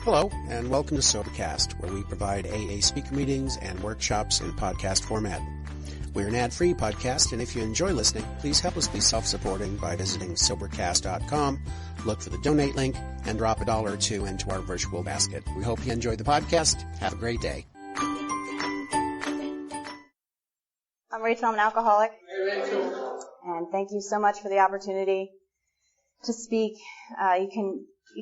Hello, and welcome to Sobercast, where we provide AA speaker meetings and workshops in podcast format. We're an ad-free podcast, and if you enjoy listening, please help us be self-supporting by visiting Sobercast.com, look for the donate link, and drop $1 or $2 into our virtual basket. We hope you enjoyed the podcast. Have a great day. I'm Rachel, I'm an alcoholic. Hey, Rachel. And thank you so much for the opportunity to speak. You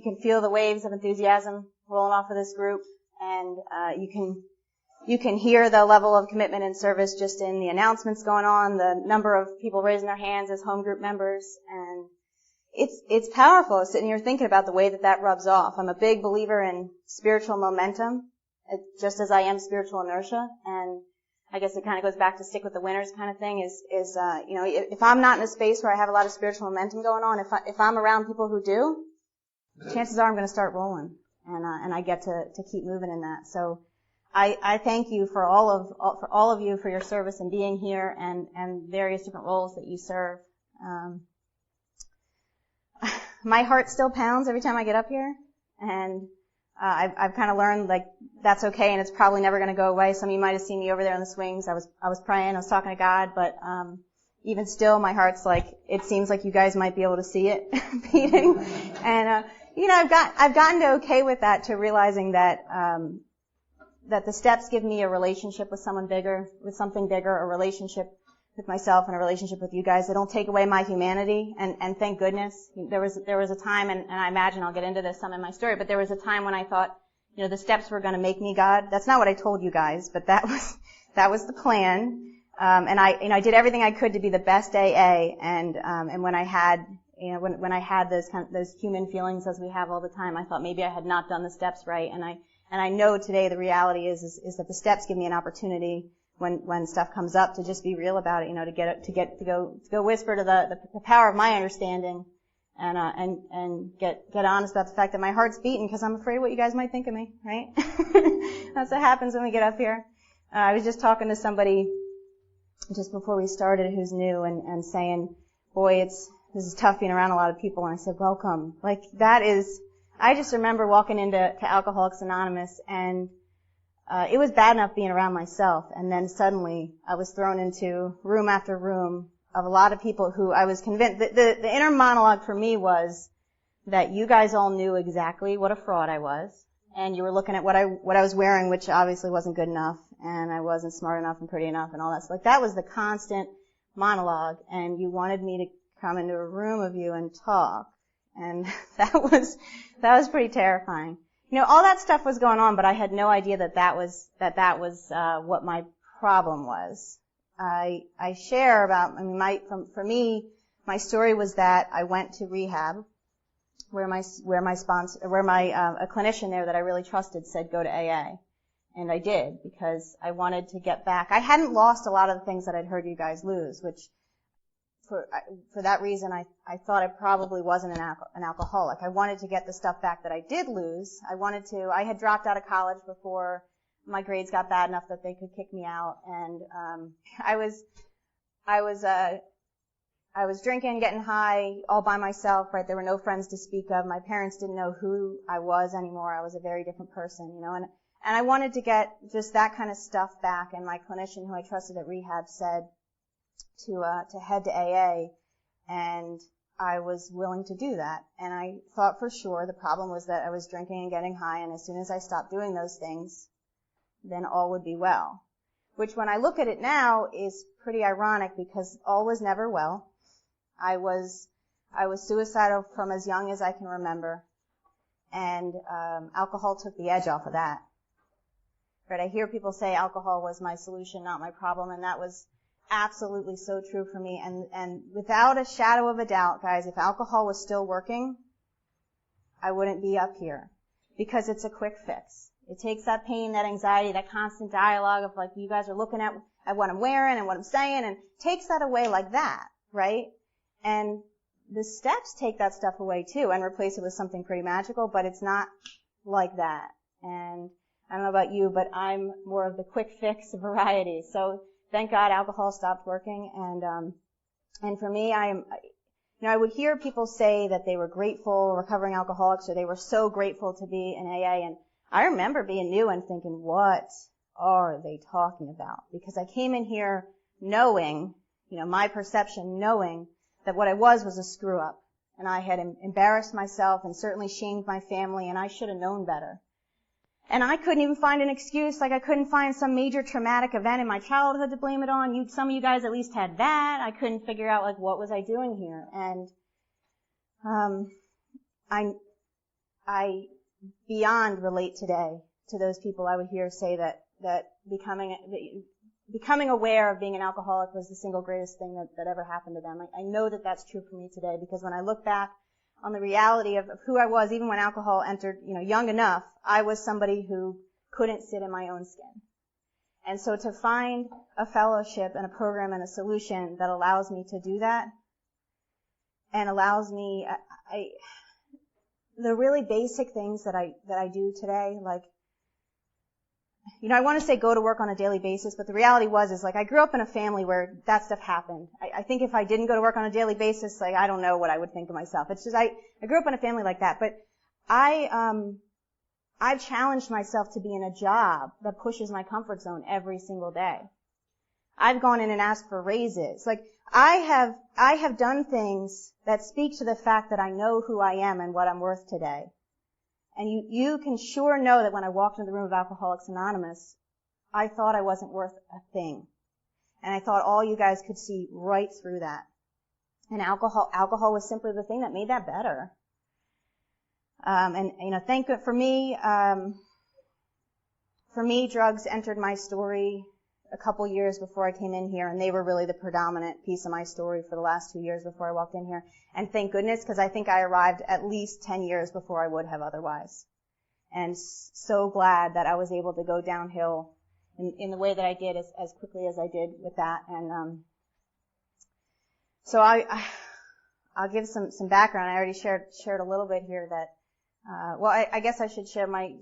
can feel the waves of enthusiasm rolling off of this group, and you can hear the level of commitment and service just in the announcements going on, the number of people raising their hands as home group members, and it's powerful. I was sitting here thinking about the way that rubs off. I'm a big believer in spiritual momentum, just as I am spiritual inertia, and I guess it kind of goes back to stick with the winners kind of thing. If I'm not in a space where I have a lot of spiritual momentum going on, if I'm around people who do, chances are I'm going to start rolling, and I get to keep moving in that. So I thank you for all of you for your service and being here and various different roles that you serve. My heart still pounds every time I get up here, and I've kind of learned like that's okay, and it's probably never going to go away. Some of you might have seen me over there in the swings. I was praying, I was talking to God, but even still, my heart's like, it seems like you guys might be able to see it beating, and I've gotten to okay with that, to realizing that that the steps give me a relationship with someone bigger, with something bigger, a relationship with myself and a relationship with you guys. They don't take away my humanity, and thank goodness. There was a time, and I imagine I'll get into this some in my story, but there was a time when I thought, the steps were going to make me God. That's not what I told you guys, but that was the plan. And I did everything I could to be the best AA, and when I had, when I had those human feelings as we have all the time, I thought maybe I had not done the steps right, and I know today the reality is that the steps give me an opportunity when stuff comes up to just be real about it, to go whisper to the power of my understanding, and get honest about the fact that my heart's beating because I'm afraid what you guys might think of me, right? That's what happens when we get up here. I was just talking to somebody just before we started who's new and saying, boy, this is tough being around a lot of people, and I said, welcome. Like I just remember walking into Alcoholics Anonymous, and it was bad enough being around myself, and then suddenly I was thrown into room after room of a lot of people who I was convinced, the inner monologue for me was that you guys all knew exactly what a fraud I was, and you were looking at what I was wearing, which obviously wasn't good enough, and I wasn't smart enough and pretty enough and all that. So that was the constant monologue, and you wanted me to come into a room of you and talk, and that was pretty terrifying. All that stuff was going on, but I had no idea that was what my problem was. I share about, for me, my story was that I went to rehab, where a clinician there that I really trusted said go to AA. And I did, because I wanted to get back. I hadn't lost a lot of the things that I'd heard you guys lose, which for that reason, I thought I probably wasn't an alcoholic. I wanted to get the stuff back that I did lose. I had dropped out of college before my grades got bad enough that they could kick me out, and I was drinking, getting high, all by myself, right? There were no friends to speak of. My parents didn't know who I was anymore. I was a very different person, and I wanted to get just that kind of stuff back, and my clinician who I trusted at rehab said to head to AA, and I was willing to do that. And I thought for sure the problem was that I was drinking and getting high, and as soon as I stopped doing those things, then all would be well. Which, when I look at it now, is pretty ironic, because all was never well. I was suicidal from as young as I can remember, and alcohol took the edge off of that. Right? I hear people say alcohol was my solution, not my problem, and that was absolutely so true for me. And without a shadow of a doubt, guys, if alcohol was still working, I wouldn't be up here, because it's a quick fix. It takes that pain, that anxiety, that constant dialogue of like, you guys are looking at what I'm wearing and what I'm saying, and takes that away like that, right? And the steps take that stuff away too and replace it with something pretty magical, but it's not like that. And I don't know about you, but I'm more of the quick fix variety. So thank God alcohol stopped working, and for me, I would hear people say that they were grateful, recovering alcoholics, or they were so grateful to be in AA, and I remember being new and thinking, what are they talking about? Because I came in here knowing, my perception, knowing that what I was a screw up. And I had embarrassed myself and certainly shamed my family, and I should have known better. And I couldn't even find an excuse, like I couldn't find some major traumatic event in my childhood to blame it on. Some of you guys at least had that. I couldn't figure out, what was I doing here? And I beyond relate today to those people I would hear say that becoming aware of being an alcoholic was the single greatest thing that ever happened to them. I know that that's true for me today, because when I look back on the reality of who I was, even when alcohol entered, young enough, I was somebody who couldn't sit in my own skin. And so to find a fellowship and a program and a solution that allows me to do that, and allows me, the really basic things that I do today, I want to say go to work on a daily basis, but the reality is I grew up in a family where that stuff happened. I think if I didn't go to work on a daily basis, I don't know what I would think of myself. It's just, I grew up in a family like that, but I've challenged myself to be in a job that pushes my comfort zone every single day. I've gone in and asked for raises. I have done things that speak to the fact that I know who I am and what I'm worth today. And you can sure know that when I walked into the room of Alcoholics Anonymous, I thought I wasn't worth a thing. And I thought all you guys could see right through that. And alcohol was simply the thing that made that better. Thank God for me, drugs entered my story a couple years before I came in here, and they were really the predominant piece of my story for the last 2 years before I walked in here. And thank goodness, because I think I arrived at least 10 years before I would have otherwise. And so glad that I was able to go downhill in the way that I did as quickly as I did with that. And so I'll give some background. I already shared a little bit here that I guess I should share I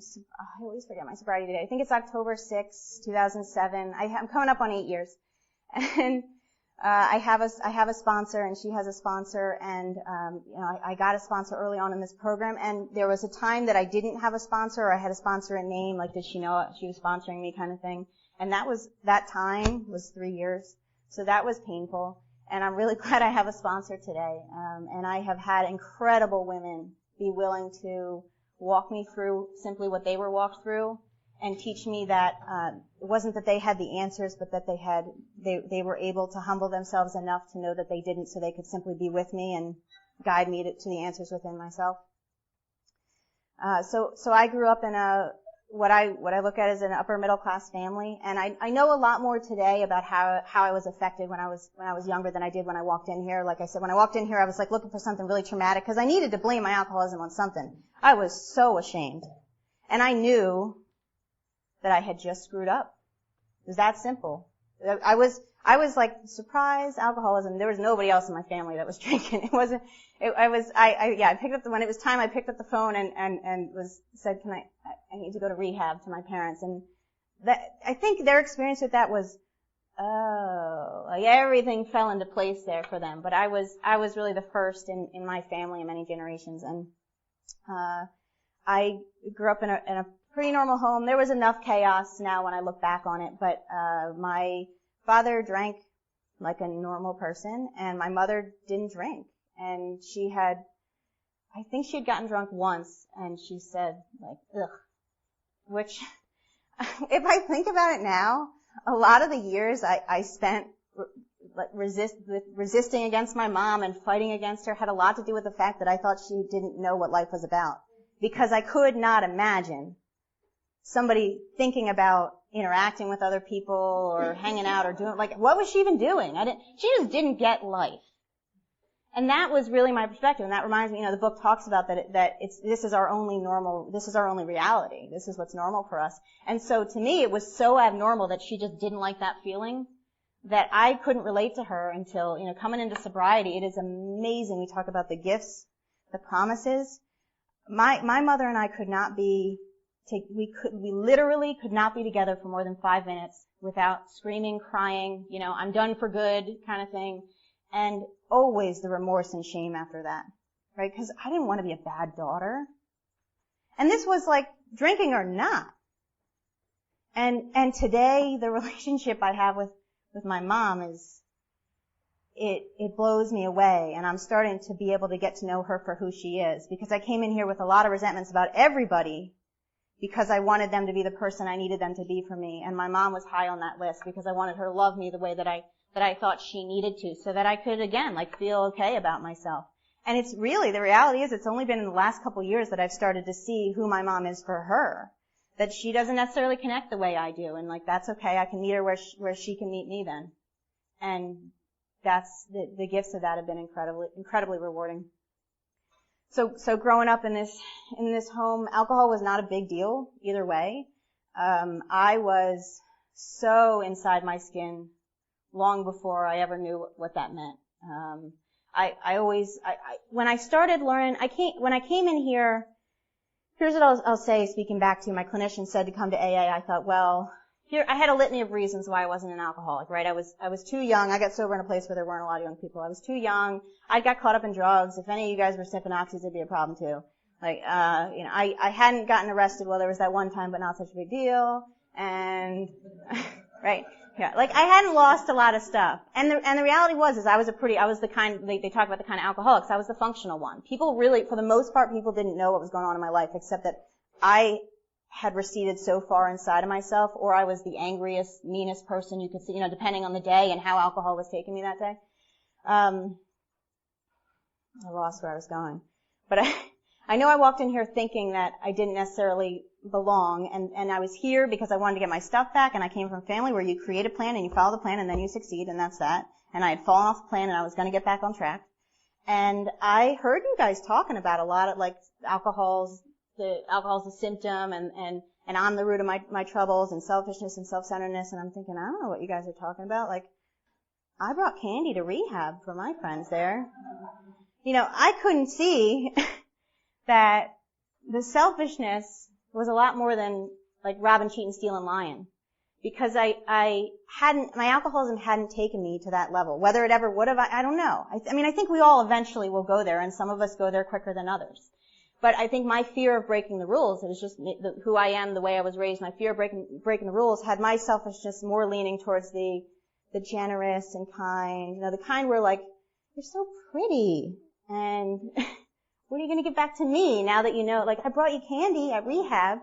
always forget my sobriety date. I think it's October 6, 2007. I'm coming up on 8 years. And, I have a sponsor, and she has a sponsor, and, I got a sponsor early on in this program, and there was a time that I didn't have a sponsor, or I had a sponsor in name, did she know she was sponsoring me kind of thing. And that time was 3 years. So that was painful. And I'm really glad I have a sponsor today. And I have had incredible women be willing to walk me through simply what they were walked through, and teach me that it wasn't that they had the answers, but that they were able to humble themselves enough to know that they didn't, so they could simply be with me and guide me to the answers within myself. So I grew up in what I look at as an upper middle class family, and I know a lot more today about how I was affected when I was younger than I did when I walked in here. Like I said, when I walked in here, I was looking for something really traumatic, because I needed to blame my alcoholism on something. I was so ashamed, and I knew that I had just screwed up. It was that simple. I was surprise alcoholism. There was nobody else in my family that was drinking. I picked up when it was time, I picked up the phone and said, I need to go to rehab to my parents. And I think their experience with that was, everything fell into place there for them. But I was really the first in my family in many generations. And, I grew up in a pretty normal home. There was enough chaos now when I look back on it, but, my father drank like a normal person, and my mother didn't drink. And I think she had gotten drunk once, and she said, ugh. Which, if I think about it now, a lot of the years I spent resisting against my mom and fighting against her had a lot to do with the fact that I thought she didn't know what life was about. Because I could not imagine somebody thinking about interacting with other people or hanging out or doing, what was she even doing? She just didn't get life. And that was really my perspective. And that reminds me, the book talks about this is our only reality. This is what's normal for us. And so to me, it was so abnormal that she just didn't like that feeling that I couldn't relate to her until, coming into sobriety. It is amazing. We talk about the gifts, the promises. My mother and I could not be, we literally could not be together for more than 5 minutes without screaming, crying, I'm done for good kind of thing. And always the remorse and shame after that, right? Because I didn't want to be a bad daughter. And this was like drinking or not. And today the relationship I have with my mom is, it blows me away, and I'm starting to be able to get to know her for who she is, because I came in here with a lot of resentments about everybody because I wanted them to be the person I needed them to be for me, and my mom was high on that list because I wanted her to love me the way that I thought she needed to, so that I could, again, like, feel okay about myself. And it's really, the reality is, it's only been in the last couple years that I've started to see who my mom is for her. That she doesn't necessarily connect the way I do, and like, that's okay, I can meet her where she can meet me then. And that's, the gifts of that have been incredibly rewarding. So growing up in this home, alcohol was not a big deal either way. I was so inside my skin long before I ever knew what that meant. When I started learning, when I came in here, here's what I'll say, speaking back to my clinician said to come to AA, I thought, well, here, I had a litany of reasons why I wasn't an alcoholic, right? I was too young. I got sober in a place where there weren't a lot of young people. I was too young. I got caught up in drugs. If any of you guys were sniffing oxys, it'd be a problem too. Like, I hadn't gotten arrested. Well, there was that one time, but not such a big deal. And, right. Yeah, like, I hadn't lost a lot of stuff. And the reality was I was the kind, they talk about the kind of alcoholics. I was the functional one. People really, for the most part, people didn't know what was going on in my life, except that I had receded so far inside of myself, or I was the angriest, meanest person you could see, depending on the day and how alcohol was taking me that day. I lost where I was going. But I know I walked in here thinking that I didn't necessarily belong, and I was here because I wanted to get my stuff back, and I came from a family where you create a plan and you follow the plan and then you succeed, and that's that. And I had fallen off the plan and I was going to get back on track. And I heard you guys talking about a lot of, like, alcohol's a symptom, and I'm the root of my troubles, and selfishness and self-centeredness, and I'm thinking, I don't know what you guys are talking about. Like, I brought candy to rehab for my friends there. I couldn't see that the selfishness was a lot more than, like, robbing, cheating, stealing, lying. Because my alcoholism hadn't taken me to that level. Whether it ever would have, I don't know. I think we all eventually will go there, and some of us go there quicker than others. But I think my fear of breaking the rules, it was just who I am, the way I was raised, my fear of breaking the rules had my selfishness more leaning towards the generous and kind, the kind where, like, you're so pretty, and what are you going to give back to me now that like, I brought you candy at rehab,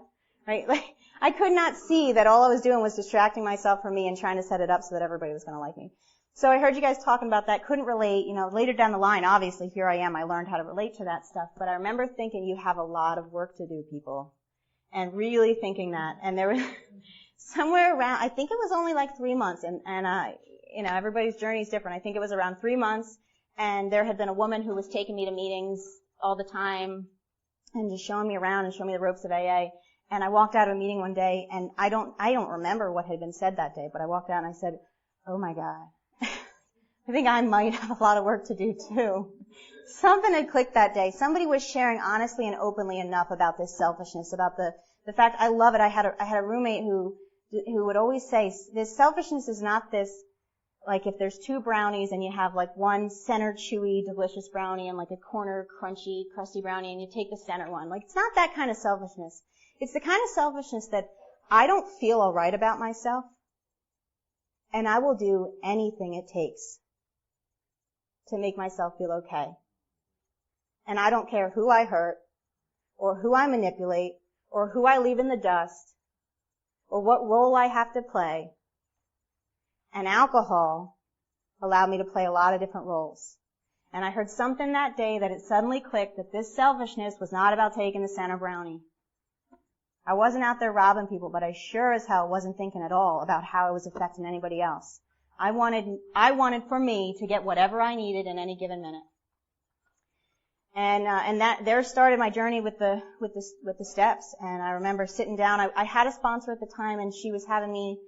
right? Like, I could not see that all I was doing was distracting myself from me and trying to set it up so that everybody was going to like me. So I heard you guys talking about that, couldn't relate, later down the line, obviously, here I am, I learned how to relate to that stuff, but I remember thinking, you have a lot of work to do, people, and really thinking that, and there was somewhere around, I think it was only like 3 months, and everybody's journey is different, I think it was around 3 months, and there had been a woman who was taking me to meetings all the time, and just showing me around and showing me the ropes of AA, and I walked out of a meeting one day, and I don't remember what had been said that day, but I walked out and I said, oh my God. I think I might have a lot of work to do too. Something had clicked that day. Somebody was sharing honestly and openly enough about this selfishness, about the fact, I love it. I had a roommate who would always say, this selfishness is not this, like, if there's 2 brownies and you have like one center chewy, delicious brownie and like a corner crunchy, crusty brownie, and you take the center one. Like, it's not that kind of selfishness. It's the kind of selfishness that I don't feel all right about myself, and I will do anything it takes to make myself feel okay. And I don't care who I hurt, or who I manipulate, or who I leave in the dust, or what role I have to play. And alcohol allowed me to play a lot of different roles. And I heard something that day that it suddenly clicked that this selfishness was not about taking the center brownie. I wasn't out there robbing people, but I sure as hell wasn't thinking at all about how it was affecting anybody else. I wanted for me to get whatever I needed in any given minute. And that there started my journey with the steps. And I remember sitting down. I had a sponsor at the time, and she was having me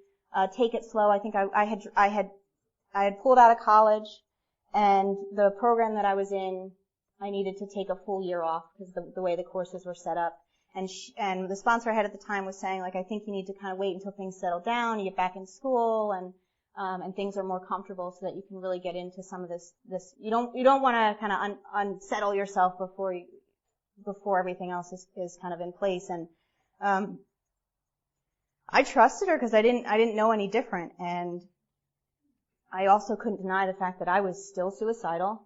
take it slow. I think I had pulled out of college, and the program that I was in, I needed to take a full year off because the way the courses were set up. And the sponsor I had at the time was saying, like, I think you need to kind of wait until things settle down, you get back in school, and and things are more comfortable so that you can really get into some of this, you don't want to kind of unsettle yourself before everything else is kind of in place. And, I trusted her because I didn't know any different. And I also couldn't deny the fact that I was still suicidal.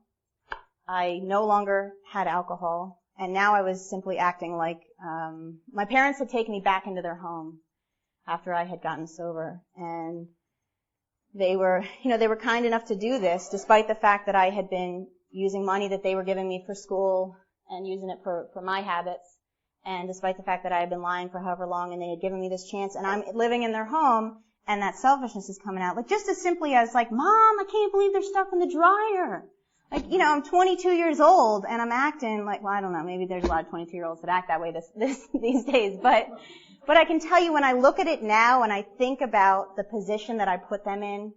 I no longer had alcohol. And now I was simply acting like, my parents had taken me back into their home after I had gotten sober. And they were kind enough to do this despite the fact that I had been using money that they were giving me for school and using it for my habits. And despite the fact that I had been lying for however long and they had given me this chance and I'm living in their home and that selfishness is coming out. Like just as simply as like, Mom, I can't believe there's stuff in the dryer. Like, I'm 22 years old and I'm acting like, well, I don't know, maybe there's a lot of 22-year-olds that act that way these days. But I can tell you when I look at it now and I think about the position that I put them in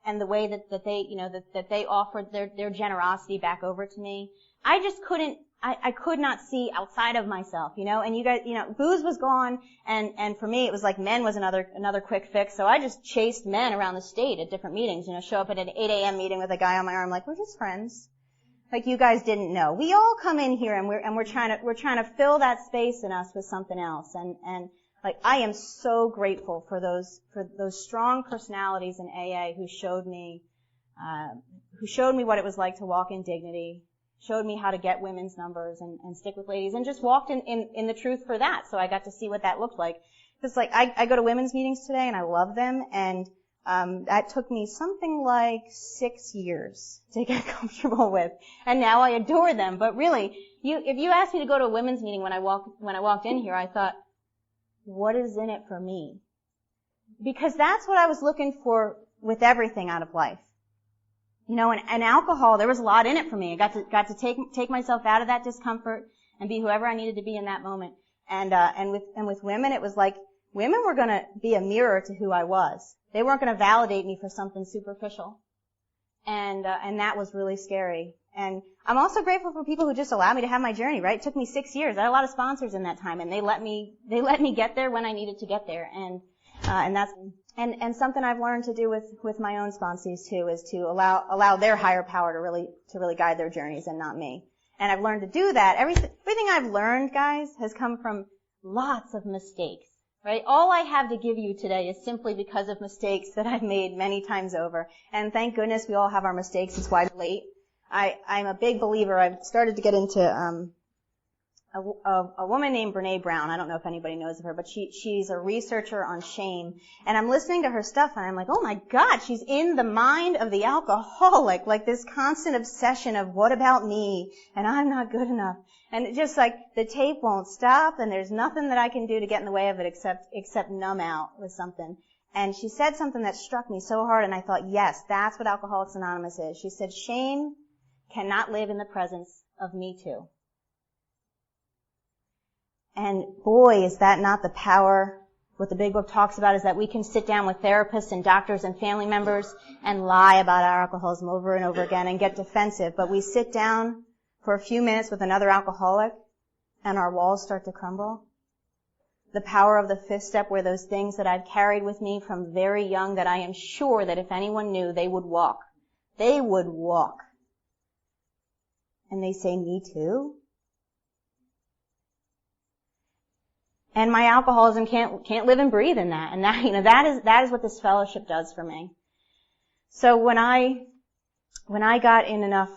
and the way that they, that they offered their generosity back over to me, I just couldn't, I could not see outside of myself, and you guys, booze was gone, and for me it was like men was another quick fix, so I just chased men around the state at different meetings, show up at an 8 a.m. meeting with a guy on my arm like, we're just friends. Like you guys didn't know. We all come in here and we're trying to fill that space in us with something else, and like I am so grateful for those strong personalities in AA who showed me what it was like to walk in dignity, showed me how to get women's numbers and stick with ladies, and just walked in the truth for that. So I got to see what that looked like. Because like I go to women's meetings today and I love them, and that took me something like 6 years to get comfortable with, and now I adore them. But really, if you asked me to go to a women's meeting when I walked in here, I thought, what is in it for me? Because that's what I was looking for with everything out of life. And alcohol, there was a lot in it for me. I got to take myself out of that discomfort and be whoever I needed to be in that moment. And with women, it was like women were going to be a mirror to who I was. They weren't going to validate me for something superficial. And that was really scary. And I'm also grateful for people who just allowed me to have my journey, right? It took me 6 years. I had a lot of sponsors in that time, and they let me get there when I needed to get there. And that's, and something I've learned to do with my own sponsees too is to allow their higher power to really guide their journeys and not me. And I've learned to do that. Everything I've learned, guys, has come from lots of mistakes, right? All I have to give you today is simply because of mistakes that I've made many times over. And thank goodness we all have our mistakes. It's why we're late. I'm a big believer. I've started to get into, a woman named Brene Brown. I don't know if anybody knows of her, but she's a researcher on shame. And I'm listening to her stuff and I'm like, oh my God, she's in the mind of the alcoholic, like this constant obsession of what about me and I'm not good enough. And it's just like the tape won't stop and there's nothing that I can do to get in the way of it except numb out with something. And she said something that struck me so hard and I thought, yes, that's what Alcoholics Anonymous is. She said, shame cannot live in the presence of me too. And boy, is that not the power. What the big book talks about is that we can sit down with therapists and doctors and family members and lie about our alcoholism over and over again and get defensive. But we sit down for a few minutes with another alcoholic and our walls start to crumble. The power of the fifth step, where those things that I've carried with me from very young that I am sure that if anyone knew, they would walk. They would walk. And they say, me too? And my alcoholism can't live and breathe in that. And that is what this fellowship does for me. So when I got in enough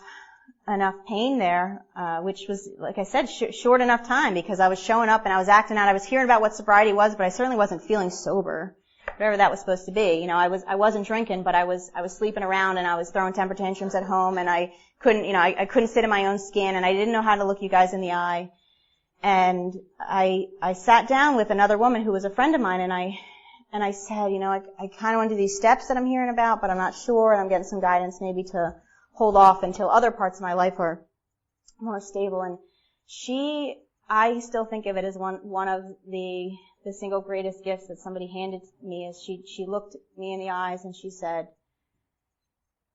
pain there, which was, like I said, short enough time, because I was showing up and I was acting out. I was hearing about what sobriety was, but I certainly wasn't feeling sober, whatever that was supposed to be. I wasn't drinking, but I was sleeping around and I was throwing temper tantrums at home, and I couldn't sit in my own skin, and I didn't know how to look you guys in the eye. And I sat down with another woman who was a friend of mine, and I said, I kind of want to do these steps that I'm hearing about, but I'm not sure, and I'm getting some guidance maybe to hold off until other parts of my life are more stable. And I still think of it as one of the single greatest gifts that somebody handed me, is she looked me in the eyes and she said,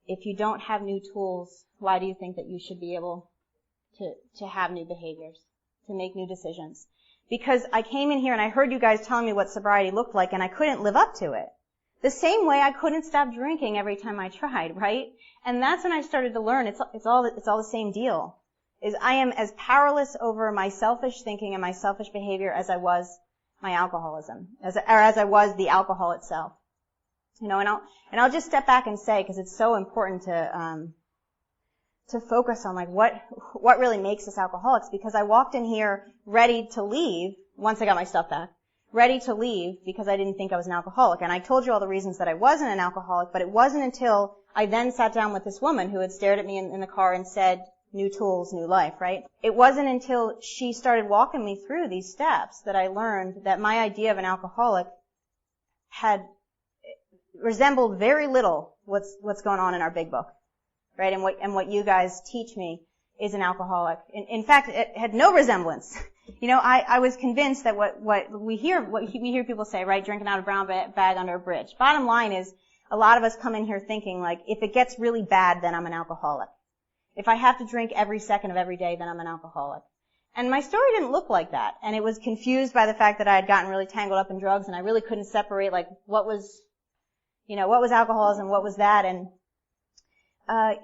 if you don't have new tools, why do you think that you should be able to have new behaviors, to make new decisions? Because I came in here and I heard you guys telling me what sobriety looked like, and I couldn't live up to it. The same way I couldn't stop drinking every time I tried, right? And that's when I started to learn it's all the same deal. Is I am as powerless over my selfish thinking and my selfish behavior as I was my alcoholism, as I was the alcohol itself. You know, and I'll just step back and say, because it's so important to focus on like what really makes us alcoholics, because I walked in here ready to leave once I got my stuff back, ready to leave because I didn't think I was an alcoholic. And I told you all the reasons that I wasn't an alcoholic, but it wasn't until I then sat down with this woman who had stared at me in the car and said, new tools, new life, right? It wasn't until she started walking me through these steps that I learned that my idea of an alcoholic had resembled very little what's going on in our big book, right? And what you guys teach me is an alcoholic. In fact, it had no resemblance. You know, I was convinced that what we hear people say, right? Drinking out of a brown bag under a bridge. Bottom line is, a lot of us come in here thinking like, if it gets really bad, then I'm an alcoholic. If I have to drink every second of every day, then I'm an alcoholic. And my story didn't look like that. And it was confused by the fact that I had gotten really tangled up in drugs and I really couldn't separate like what was alcoholism, what was that. And,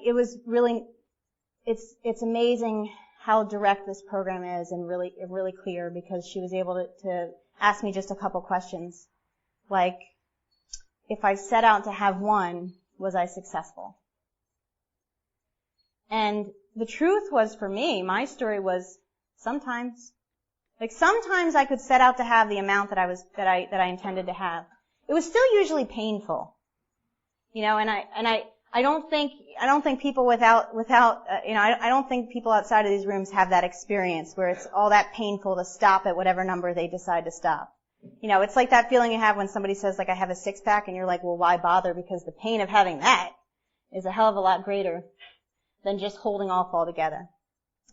it was really, it's amazing how direct this program is and really clear, because she was able to ask me just a couple questions. Like, if I set out to have one, was I successful? And the truth was, for me, my story was sometimes. Like, sometimes I could set out to have the amount that I intended to have. It was still usually painful. You know, and I don't think people I don't think people outside of these rooms have that experience where it's all that painful to stop at whatever number they decide to stop. You know, it's like that feeling you have when somebody says, like, I have a six-pack, and you're like, well, why bother? Because the pain of having that is a hell of a lot greater than just holding off altogether.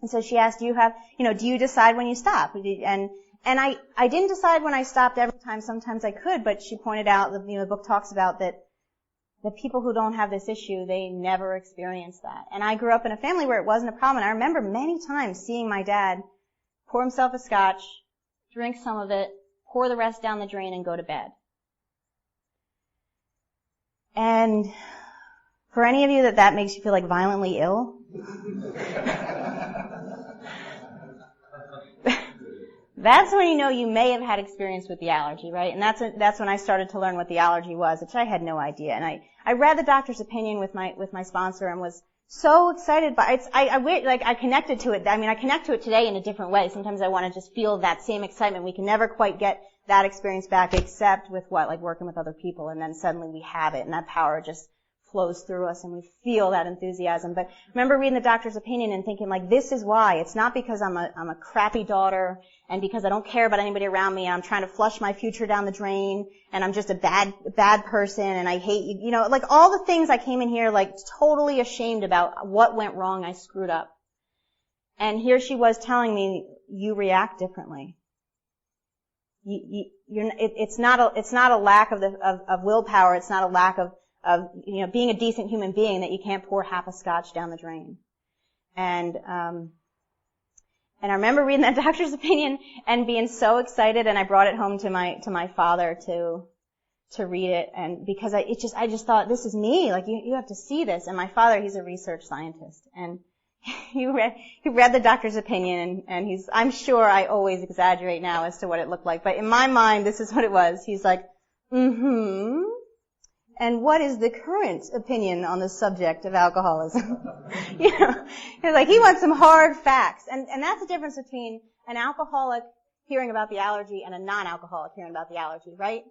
And so she asked, do you decide when you stop? And I didn't decide when I stopped every time. Sometimes I could, but she pointed out, the book talks about that the people who don't have this issue, they never experience that. And I grew up in a family where it wasn't a problem. And I remember many times seeing my dad pour himself a scotch, drink some of it, pour the rest down the drain, and go to bed. And for any of you that makes you feel like violently ill, that's when you know you may have had experience with the allergy, right? And that's when I started to learn what the allergy was, which I had no idea. And I read the doctor's opinion with my sponsor and was so excited by it. I connected to it. I mean, I connect to it today in a different way. Sometimes I want to just feel that same excitement. We can never quite get that experience back except with like working with other people, and then suddenly we have it, and that power just flows through us and we feel that enthusiasm. But I remember reading the doctor's opinion and thinking, like, this is why. It's not because I'm a crappy daughter and because I don't care about anybody around me. I'm trying to flush my future down the drain and I'm just a bad person and I hate you. You know, like all the things I came in here like totally ashamed about what went wrong, I screwed up. And here she was telling me, you react differently. It's not a lack of willpower. It's not a lack of being a decent human being that you can't pour half a scotch down the drain. And I remember reading that doctor's opinion and being so excited, and I brought it home to my father to read it, and because I just thought, this is me, like you have to see this. And my father, he's a research scientist, and he read the doctor's opinion, and I'm sure I always exaggerate now as to what it looked like, but in my mind, this is what it was. He's like, and what is the current opinion on the subject of alcoholism? He's like, he wants some hard facts. And that's the difference between an alcoholic hearing about the allergy and a non-alcoholic hearing about the allergy, right?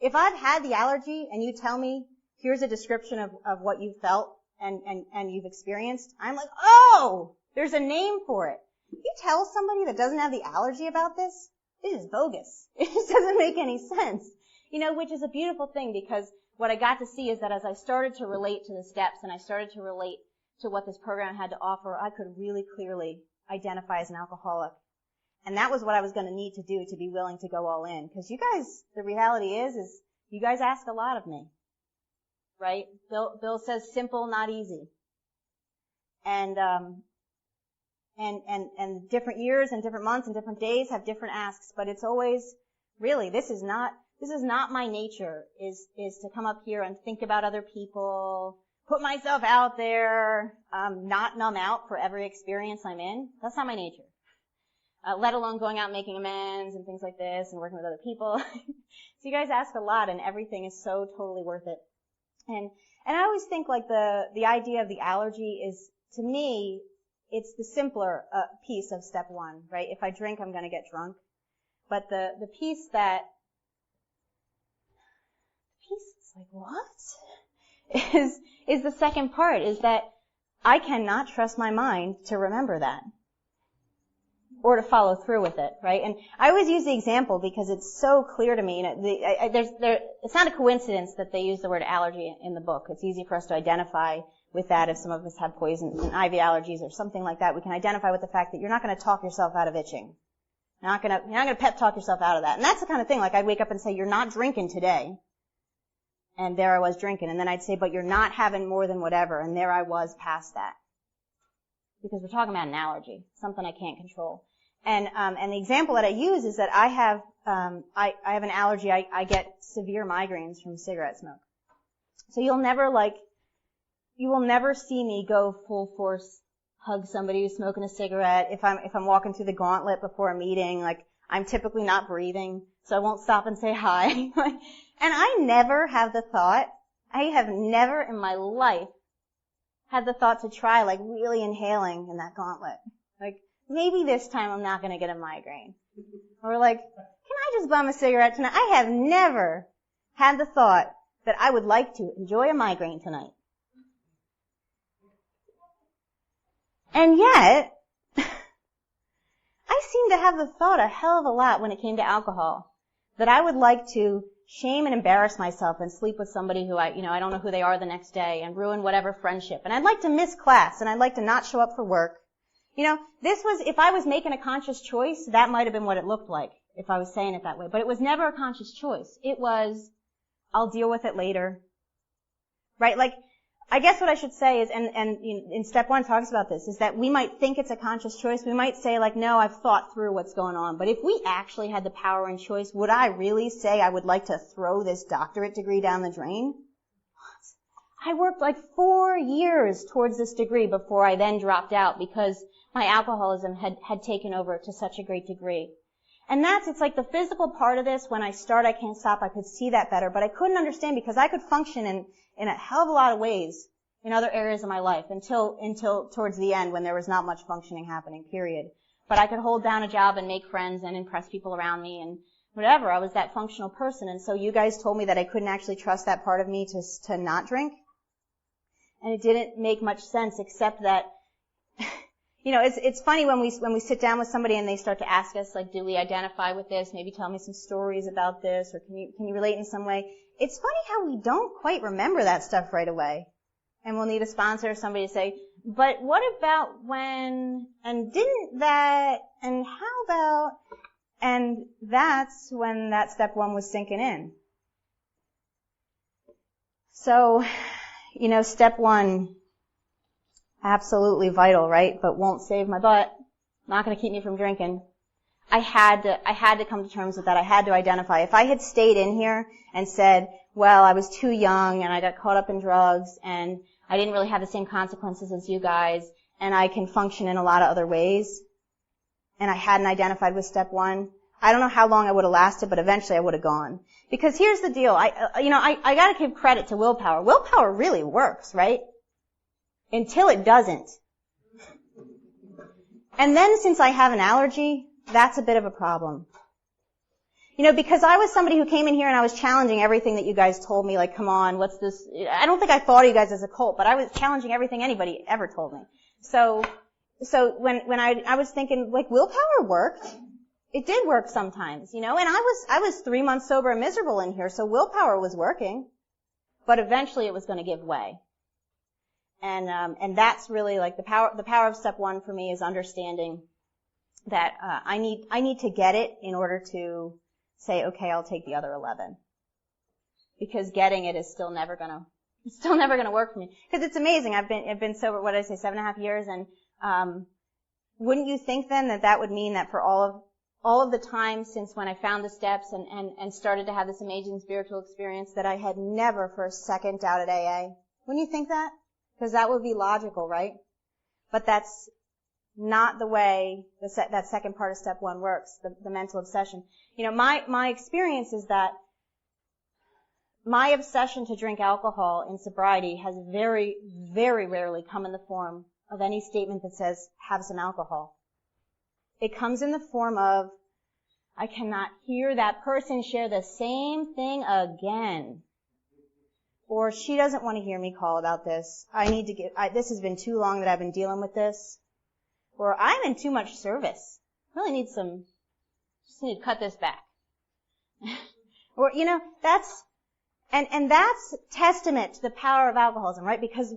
If I've had the allergy and you tell me, here's a description of what you felt and you've experienced, I'm like, oh, there's a name for it. You tell somebody that doesn't have the allergy about this is bogus. It just doesn't make any sense. Which is a beautiful thing, because what I got to see is that as I started to relate to the steps and I started to relate to what this program had to offer, I could really clearly identify as an alcoholic. And that was what I was going to need to do to be willing to go all in. Because you guys, the reality is you guys ask a lot of me. Right? Bill says simple, not easy. And different years and different months and different days have different asks, but it's always, really, this is not This is not my nature, is to come up here and think about other people, put myself out there, not numb out for every experience I'm in. That's not my nature. Let alone going out and making amends and things like this and working with other people. So you guys ask a lot and everything is so totally worth it. And I always think like the idea of the allergy is, to me, it's the simpler piece of step one, right? If I drink, I'm going to get drunk. But the piece it's like, what? Is the second part, is that I cannot trust my mind to remember that. Or to follow through with it, right? And I always use the example because it's so clear to me. It's not a coincidence that they use the word allergy in the book. It's easy for us to identify with that if some of us have poison and ivy allergies or something like that. We can identify with the fact that you're not going to talk yourself out of itching. You're not going to pep talk yourself out of that. And that's the kind of thing, like I'd wake up and say, you're not drinking today. And there I was drinking. And then I'd say, but you're not having more than whatever. And there I was past that. Because we're talking about an allergy, something I can't control. And the example that I use is that I have an allergy. I get severe migraines from cigarette smoke. So you will never see me go full force, hug somebody who's smoking a cigarette. If I'm walking through the gauntlet before a meeting, like I'm typically not breathing, so I won't stop and say hi. And I never have the thought, I have never in my life had the thought to try like really inhaling in that gauntlet. Like, maybe this time I'm not going to get a migraine. Or like, can I just bum a cigarette tonight? I have never had the thought that I would like to enjoy a migraine tonight. And yet, I seem to have the thought a hell of a lot when it came to alcohol, that I would like to shame and embarrass myself and sleep with somebody who I don't know who they are the next day and ruin whatever friendship. And I'd like to miss class and I'd like to not show up for work. If I was making a conscious choice, that might have been what it looked like if I was saying it that way. But it was never a conscious choice. It was, I'll deal with it later. Right? Like, I guess what I should say is, and in step one talks about this, is that we might think it's a conscious choice. We might say like, no, I've thought through what's going on. But if we actually had the power and choice, would I really say I would like to throw this doctorate degree down the drain? I worked like 4 years towards this degree before I then dropped out because my alcoholism had taken over to such a great degree. And it's like the physical part of this, when I start, I can't stop, I could see that better, but I couldn't understand because I could function in a hell of a lot of ways in other areas of my life until towards the end when there was not much functioning happening, period. But I could hold down a job and make friends and impress people around me and whatever. I was that functional person. And so you guys told me that I couldn't actually trust that part of me to not drink. And it didn't make much sense except that, it's funny when we sit down with somebody and they start to ask us, like, do we identify with this? Maybe tell me some stories about this, or can you relate in some way? It's funny how we don't quite remember that stuff right away. And we'll need a sponsor or somebody to say, but what about when, and didn't that, and how about, and that's when that step one was sinking in. So, step one, absolutely vital, right? But won't save my butt. Not going to keep me from drinking. I had to come to terms with that. I had to identify. If I had stayed in here and said, well, I was too young and I got caught up in drugs and I didn't really have the same consequences as you guys and I can function in a lot of other ways, and I hadn't identified with step one, I don't know how long I would have lasted, but eventually I would have gone. Because here's the deal. I got to give credit to willpower. Willpower really works, right? Until it doesn't. And then since I have an allergy, that's a bit of a problem. Because I was somebody who came in here and I was challenging everything that you guys told me, like, come on, what's this? I don't think I thought of you guys as a cult, but I was challenging everything anybody ever told me. So when I was thinking, like, willpower worked. It did work sometimes, and I was 3 months sober and miserable in here, so willpower was working. But eventually it was going to give way. And that's really like the power of step one for me is understanding that I need to get it in order to say, okay, I'll take the other 11. Because getting it is still never gonna work for me. Because it's amazing. I've been sober, 7.5 years, and wouldn't you think then that would mean that for all all of the time since when I found the steps and started to have this amazing spiritual experience that I had never for a second doubted AA. Wouldn't you think that? Because that would be logical, right? But that's not the way that second part of step 1 works, the mental obsession. My experience is that my obsession to drink alcohol in sobriety has very, very rarely come in the form of any statement that says, have some alcohol. It comes in the form of, I cannot hear that person share the same thing again. Or she doesn't want to hear me call about this. This has been too long that I've been dealing with this. Or I'm in too much service. Really just need to cut this back. Or, that's testament to the power of alcoholism, right? Because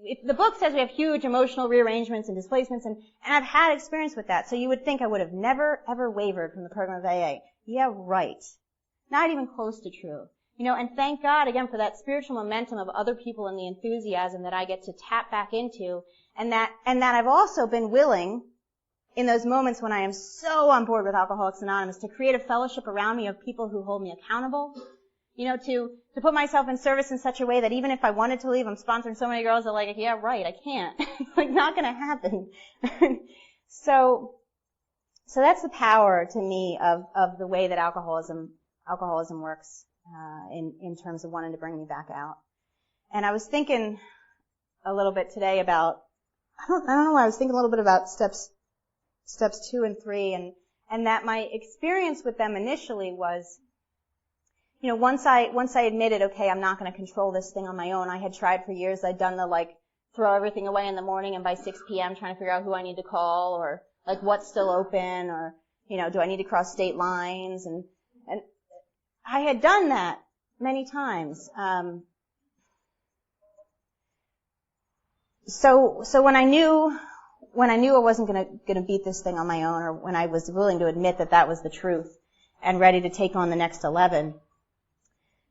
if the book says we have huge emotional rearrangements and displacements, and I've had experience with that, so you would think I would have never, ever wavered from the program of AA. Yeah, right. Not even close to true. And thank God, again, for that spiritual momentum of other people and the enthusiasm that I get to tap back into, and that I've also been willing, in those moments when I am so on board with Alcoholics Anonymous, to create a fellowship around me of people who hold me accountable, to put myself in service in such a way that even if I wanted to leave, I'm sponsoring so many girls that are like, yeah, right, I can't. Not gonna happen. So that's the power to me of the way that alcoholism works, in terms of wanting to bring me back out. And I was thinking a little bit today about, I don't know why, I was thinking a little bit about steps 2 and 3, and that my experience with them initially was, once I admitted, okay, I'm not going to control this thing on my own. I had tried for years. I'd done the throw everything away in the morning, and by 6 p.m. trying to figure out who I need to call, or what's still open, or do I need to cross state lines, and I had done that many times. So when I knew I wasn't gonna beat this thing on my own, or when I was willing to admit that was the truth and ready to take on the next 11,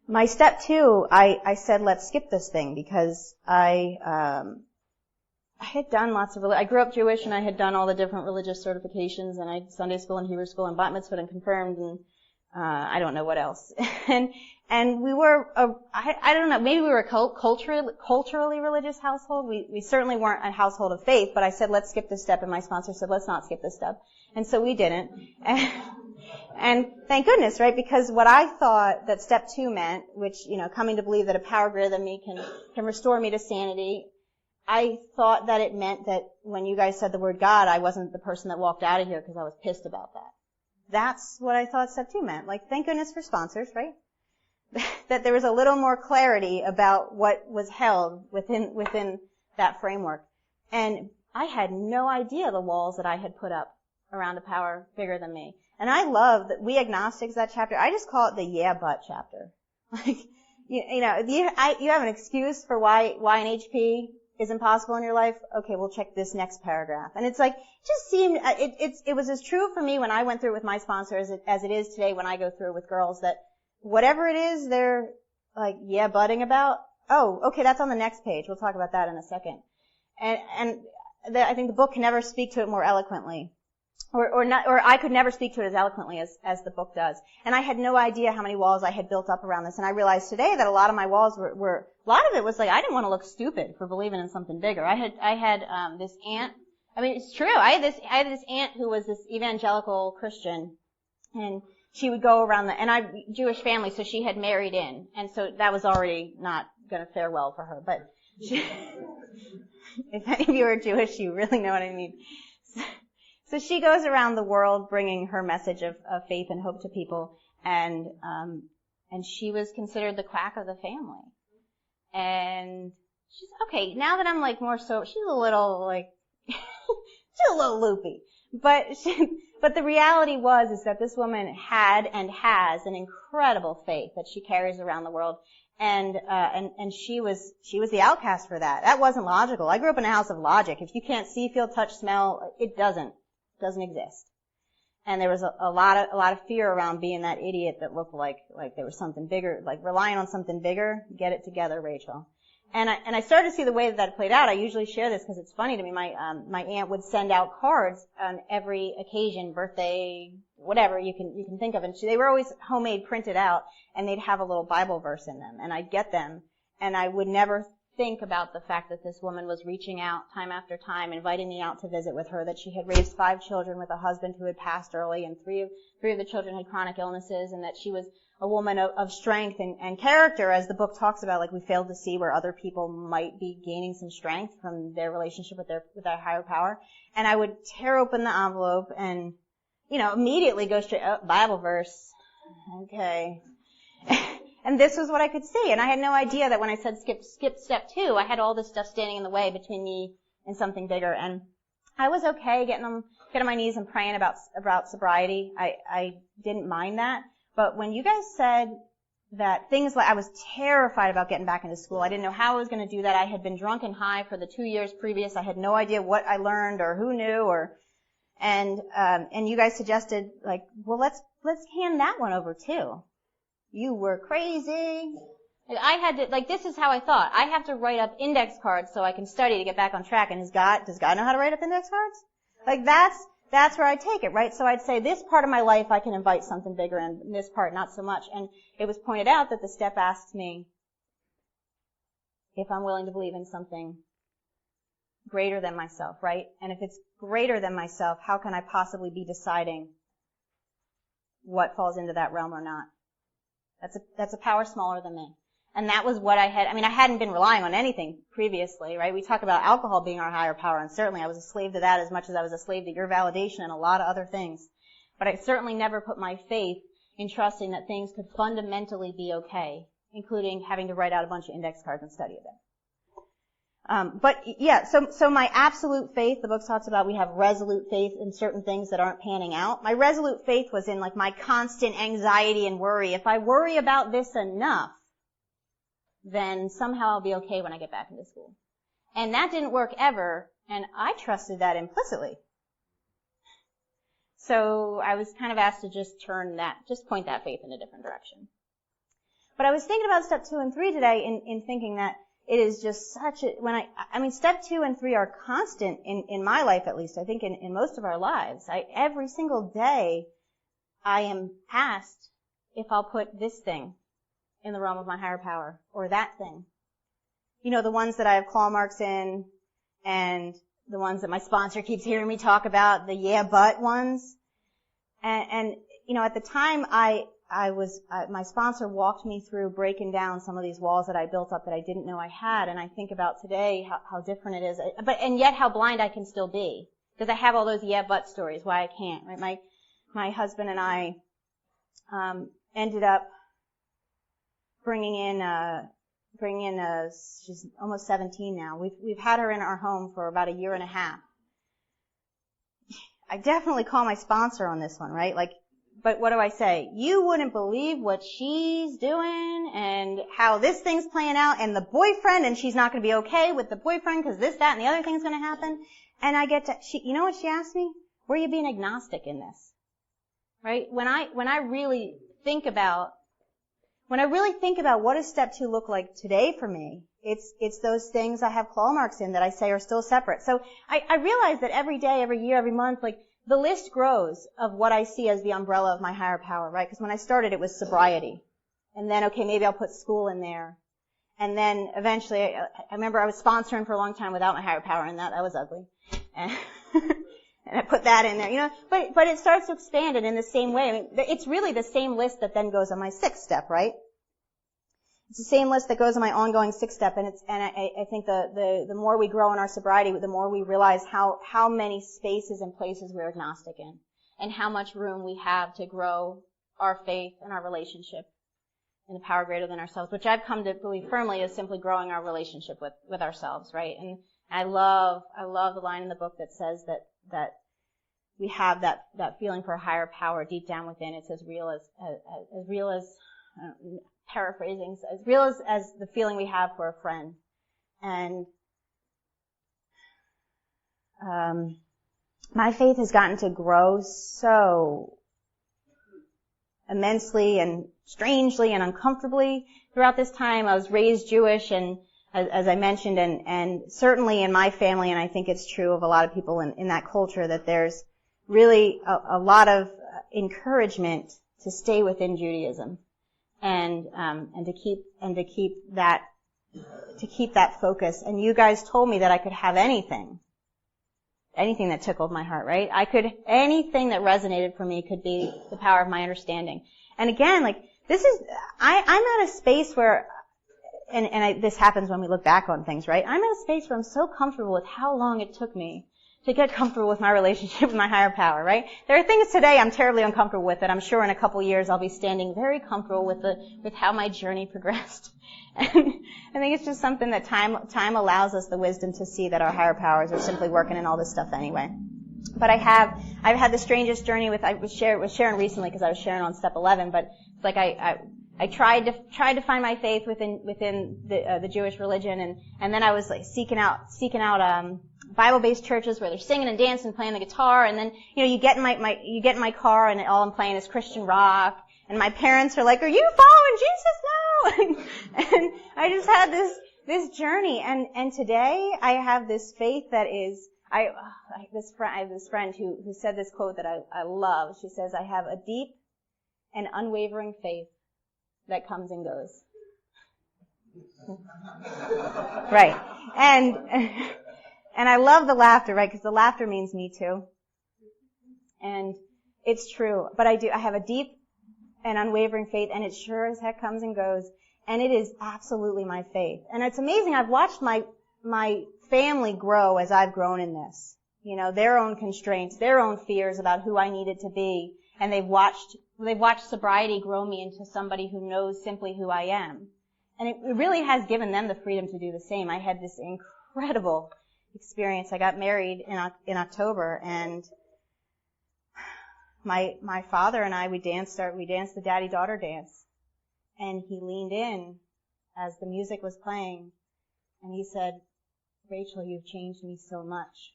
my step 2, I said, let's skip this thing, because I had done lots of I grew up Jewish, and I had done all the different religious certifications, and I had Sunday school and Hebrew school and bat mitzvah and confirmed, and I don't know what else. And we were, I don't know, maybe we were a culturally religious household. We certainly weren't a household of faith, but I said, let's skip this step, and my sponsor said, let's not skip this step. And so we didn't. And thank goodness, right? Because what I thought that step 2 meant, which, coming to believe that a power greater than me can restore me to sanity, I thought that it meant that when you guys said the word God, I wasn't the person that walked out of here because I was pissed about that. That's what I thought step 2 meant. Thank goodness for sponsors, right? That there was a little more clarity about what was held within that framework. And I had no idea the walls that I had put up around a power bigger than me. And I love that we agnostics, that chapter, I just call it the yeah but chapter. You have an excuse for why an HP is impossible in your life. Okay, we'll check this next paragraph. And it's just seemed, it was as true for me when I went through it with my sponsor as it is today when I go through it with girls, that whatever it is they're yeah butting about, oh, okay, that's on the next page. We'll talk about that in a second. And I think the book can never speak to it more eloquently. Or I could never speak to it as eloquently as the book does. And I had no idea how many walls I had built up around this. And I realized today that a lot of my walls were a lot of it was I didn't want to look stupid for believing in something bigger. I had this aunt. I mean, it's true. I had this aunt who was this evangelical Christian, and she would go around Jewish family, so she had married in, and so that was already not going to fare well for her. But if any of you are Jewish, you really know what I mean. So she goes around the world bringing her message of faith and hope to people, and she was considered the quack of the family. And she's okay. Now that I'm more so, she's a little she's a little loopy. But the reality is that this woman had and has an incredible faith that she carries around the world, and she was the outcast for that. That wasn't logical. I grew up in a house of logic. If you can't see, feel, touch, smell, it doesn't exist. And there was a lot of fear around being that idiot that looked like there was something bigger, relying on something bigger. Get it together, Rachel. And I started to see the way that played out. I usually share this because it's funny to me. My aunt would send out cards on every occasion, birthday, whatever you can think of. And they were always homemade, printed out, and they'd have a little Bible verse in them. And I'd get them, and I would never think about the fact that this woman was reaching out time after time, inviting me out to visit with her, that she had raised 5 children with a husband who had passed early, and three of the children had chronic illnesses, and that she was a woman of strength and character, as the book talks about. Like, we failed to see where other people might be gaining some strength from their relationship with their higher power. And I would tear open the envelope and, immediately go straight, Bible verse. Okay. And this was what I could see. And I had no idea that when I said skip step 2, I had all this stuff standing in the way between me and something bigger. And I was okay getting on my knees and praying about sobriety. I didn't mind that. But when you guys said that things like, I was terrified about getting back into school. I didn't know how I was going to do that. I had been drunk and high for the 2 years previous. I had no idea what I learned or who knew and you guys suggested, like, well, let's hand that one over too. You were crazy. I had to, this is how I thought. I have to write up index cards so I can study to get back on track. And does God know how to write up index cards? That's where I take it, right? So I'd say this part of my life I can invite something bigger in, this part not so much. And it was pointed out that the step asks me if I'm willing to believe in something greater than myself, right? And if it's greater than myself, how can I possibly be deciding what falls into that realm or not? That's a power smaller than me. And that was what I hadn't been relying on anything previously, right? We talk about alcohol being our higher power, and certainly I was a slave to that as much as I was a slave to your validation and a lot of other things. But I certainly never put my faith in trusting that things could fundamentally be okay, including having to write out a bunch of index cards and study them. So my absolute faith, the book talks about we have resolute faith in certain things that aren't panning out. My resolute faith was in my constant anxiety and worry. If I worry about this enough, then somehow I'll be okay when I get back into school. And that didn't work ever, and I trusted that implicitly. So I was kind of asked to just point that faith in a different direction. But I was thinking about step 2 and 3 today in thinking that it is just such step 2 and 3 are constant in my life, at least. I think in most of our lives. Every single day I am asked if I'll put this thing in the realm of my higher power, or that thing. The ones that I have claw marks in, and the ones that my sponsor keeps hearing me talk about, the yeah but ones. And at the time my sponsor walked me through breaking down some of these walls that I built up that I didn't know I had, and I think about today how different it is, and yet how blind I can still be, because I have all those yeah but stories, why I can't, right? My husband and I, ended up bringing in she's almost 17 now. We've had her in our home for about a year and a half. I definitely call my sponsor on this one, right? But what do I say? You wouldn't believe what she's doing and how this thing's playing out, and the boyfriend, and she's not going to be okay with the boyfriend because this, that, and the other thing's going to happen. And I get to, you know what she asked me? Were you being agnostic in this? Right? When I really think about what does step 2 look like today for me, it's those things I have claw marks in that I say are still separate. So I realize that every day, every year, every month, the list grows of what I see as the umbrella of my higher power, right? Because when I started, it was sobriety. And then, okay, maybe I'll put school in there. And then eventually, I remember I was sponsoring for a long time without my higher power, and that was ugly. And I put that in there, But it starts to expand, and in the same way, it's really the same list that then goes on my 6th step, right? It's the same list that goes on my ongoing 6th step, and I think the more we grow in our sobriety, the more we realize how many spaces and places we're agnostic in, and how much room we have to grow our faith and our relationship in the power greater than ourselves, which I've come to believe firmly is simply growing our relationship with ourselves, right? And I love the line in the book that says that we have that feeling for a higher power deep down within. It's as real as paraphrasing, as real as the feeling we have for a friend. And my faith has gotten to grow so immensely and strangely and uncomfortably throughout this time. I was raised Jewish, and as I mentioned, and certainly in my family, and I think it's true of a lot of people in that culture, that there's really a lot of encouragement to stay within Judaism, and to keep that focus. And you guys told me that I could have anything that tickled my heart, right? Anything that resonated for me could be the power of my understanding. And again, like, I'm at a space where, this happens when we look back on things, right? I'm at a space where I'm so comfortable with how long it took me to get comfortable with my relationship with my higher power, right? There are things today I'm terribly uncomfortable with that I'm sure in a couple years I'll be standing very comfortable with how my journey progressed. And I think it's just something that time allows us the wisdom to see that our higher powers are simply working in all this stuff anyway. But I've had the strangest journey I was sharing recently because I was sharing on step 11, but it's like I tried to find my faith within the Jewish religion, and then I was like seeking out Bible-based churches where they're singing and dancing and playing the guitar, and then, you get in my car and all I'm playing is Christian rock, and my parents are like, "Are you following Jesus now?" And I just had this journey, and today I have this faith that is, I have this friend who said this quote that I love. She says, "I have a deep and unwavering faith that comes and goes." Right. And I love the laughter, right? Because the laughter means me too. And it's true. But I have a deep and unwavering faith, and it sure as heck comes and goes. And it is absolutely my faith. And it's amazing. I've watched my family grow as I've grown in this. Their own constraints, their own fears about who I needed to be. And they've watched sobriety grow me into somebody who knows simply who I am. And it really has given them the freedom to do the same. I had this incredible experience. I got married in October, and my father and I, we danced the daddy-daughter dance. And he leaned in as the music was playing, and he said, "Rachel, you've changed me so much."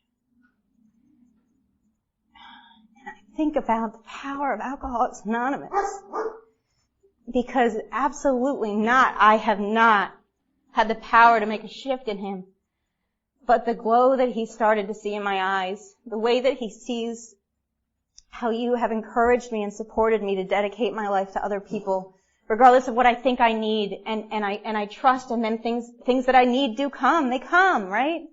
And I think about the power of Alcoholics Anonymous, because absolutely not, I have not had the power to make a shift in him. But the glow that he started to see in my eyes, the way that he sees how you have encouraged me and supported me to dedicate my life to other people, regardless of what I think I need, and I trust, and then things that I need do come. They come, right?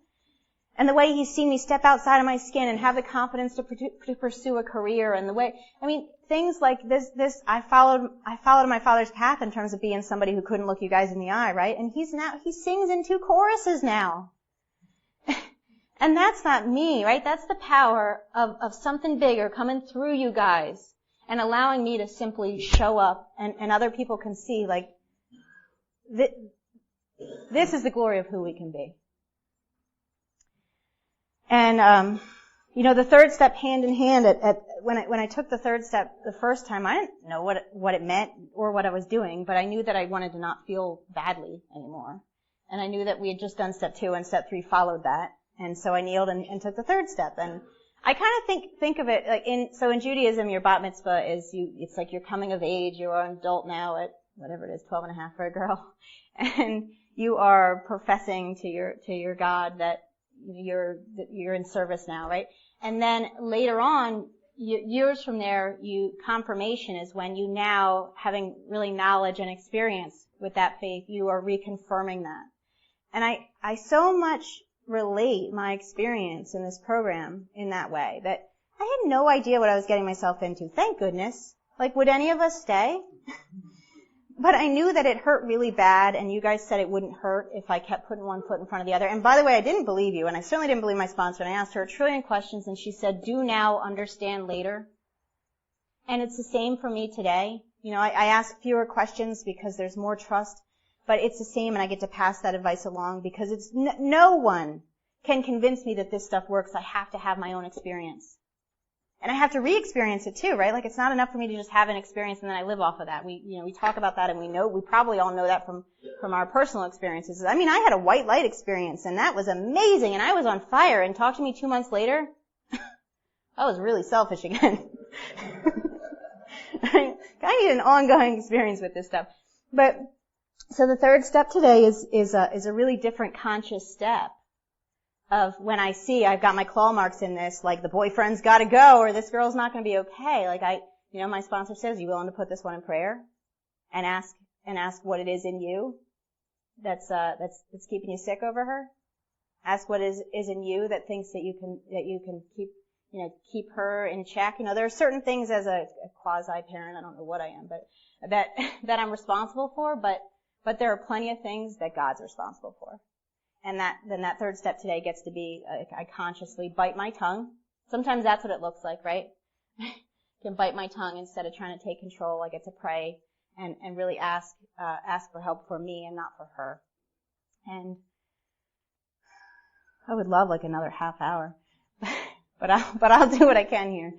And the way he's seen me step outside of my skin and have the confidence to pursue a career, and the way, things like this, I followed my father's path in terms of being somebody who couldn't look you guys in the eye, right? And he sings in 2 choruses now. And that's not me, right? That's the power of something bigger coming through you guys and allowing me to simply show up, and other people can see, like, this is the glory of who we can be. And, the third step, hand in hand, when I took the third step the first time, I didn't know what it meant or what I was doing, but I knew that I wanted to not feel badly anymore. And I knew that we had just done step 2 and step 3 followed that. And so I kneeled and took the third step. And I kind of think of it like in Judaism, your bat mitzvah it's like you're coming of age, you are an adult now at whatever it is, 12 and a half for a girl. And you are professing to your God that you're in service now, right? And then later on, years from there, confirmation is when you now, having really knowledge and experience with that faith, you are reconfirming that. And I so much relate my experience in this program in that way, that I had no idea what I was getting myself into. Thank goodness. Like, would any of us stay? But I knew that it hurt really bad, and you guys said it wouldn't hurt if I kept putting one foot in front of the other. And by the way, I didn't believe you, and I certainly didn't believe my sponsor, and I asked her a trillion questions, and she said, "Do now, understand later." And it's the same for me today. I ask fewer questions because there's more trust, but it's the same, and I get to pass that advice along because it's no one can convince me that this stuff works. I have to have my own experience. And I have to re-experience it too, right? Like, it's not enough for me to just have an experience and then I live off of that. We talk about that, and we probably all know that from our personal experiences. I had a white light experience, and that was amazing, and I was on fire, and talk to me 2 months later, I was really selfish again. I need an ongoing experience with this stuff. But So the third step today is a really different conscious step of when I see I've got my claw marks in this, like the boyfriend's got to go or this girl's not going to be okay. Like my sponsor says, you willing to put this one in prayer and ask what it is in you that's keeping you sick over her? Ask what is in you that thinks that you can keep her in check. There are certain things as a quasi-parent, I don't know what I am, but that I'm responsible for, but there are plenty of things that God's responsible for. And then that third step today gets to be, I consciously bite my tongue. Sometimes that's what it looks like, right? I can bite my tongue instead of trying to take control. I get to pray and really ask for help for me and not for her. And I would love like another half hour, but I'll do what I can here.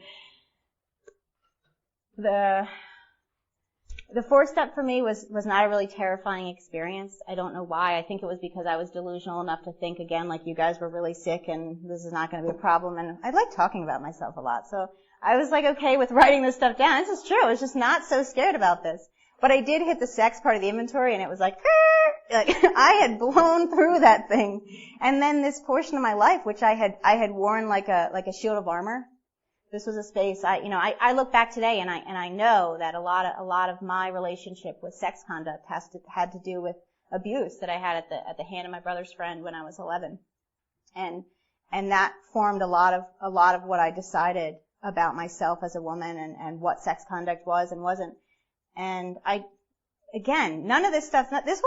The fourth step for me was not a really terrifying experience. I don't know why. I think it was because I was delusional enough to think again like you guys were really sick and this is not going to be a problem. And I like talking about myself a lot, so I was like okay with writing this stuff down. This is true. I was just not so scared about this. But I did hit the sex part of the inventory, and it was like I had blown through that thing. And then this portion of my life, which I had worn like a shield of armor. This was a space I look back today and I know that a lot of my relationship with sex conduct had to do with abuse that I had at the hand of my brother's friend when I was 11. And that formed a lot of what I decided about myself as a woman and what sex conduct was and wasn't. And none of this stuff, this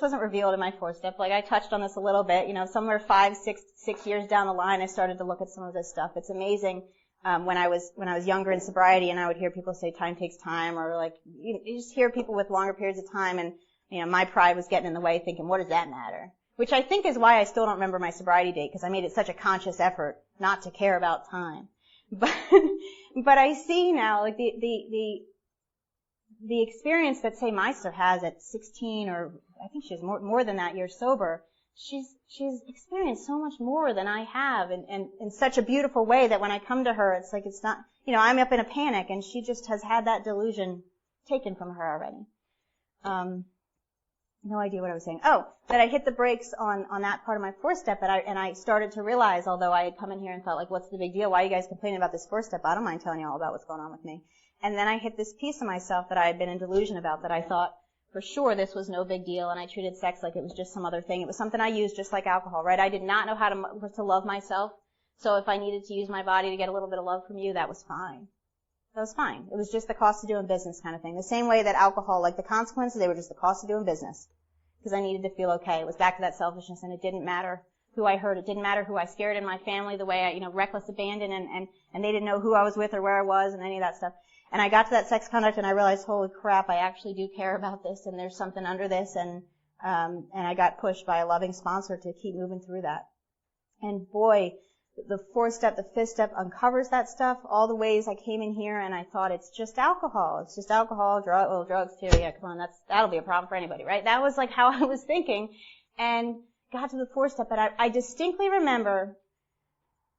wasn't revealed in my fourth step. Like I touched on this a little bit, somewhere 6 years down the line, I started to look at some of this stuff. It's amazing. When I was younger in sobriety and I would hear people say time takes time or like, you just hear people with longer periods of time and, my pride was getting in the way thinking, what does that matter? Which I think is why I still don't remember my sobriety date because I made it such a conscious effort not to care about time. But I see now like the experience that, say, Meister has at 16 or I think she's more than that years sober, she's experienced so much more than I have and in such a beautiful way that when I come to her, it's like it's not, I'm up in a panic and she just has had that delusion taken from her already. No idea what I was saying. Oh, that I hit the brakes on that part of my fourth step and I started to realize, although I had come in here and felt like, what's the big deal? Why are you guys complaining about this fourth step? I don't mind telling you all about what's going on with me. And then I hit this piece of myself that I had been in delusion about that I thought for sure this was no big deal and I treated sex like it was just some other thing. It was something I used just like alcohol, right? I did not know how to love myself. So if I needed to use my body to get a little bit of love from you, that was fine. That was fine. It was just the cost of doing business kind of thing. The same way that alcohol, like the consequences, they were just the cost of doing business. Because I needed to feel okay. It was back to that selfishness and it didn't matter who I hurt. It didn't matter who I scared in my family, the way I, reckless abandon and they didn't know who I was with or where I was and any of that stuff. And I got to that sex conduct and I realized, holy crap, I actually do care about this and there's something under this and I got pushed by a loving sponsor to keep moving through that. And boy, the fourth step, the fifth step uncovers that stuff, all the ways I came in here and I thought it's just alcohol. It's just alcohol, drugs too. Yeah, come on, that'll be a problem for anybody, right? That was like how I was thinking and got to the fourth step. But I distinctly remember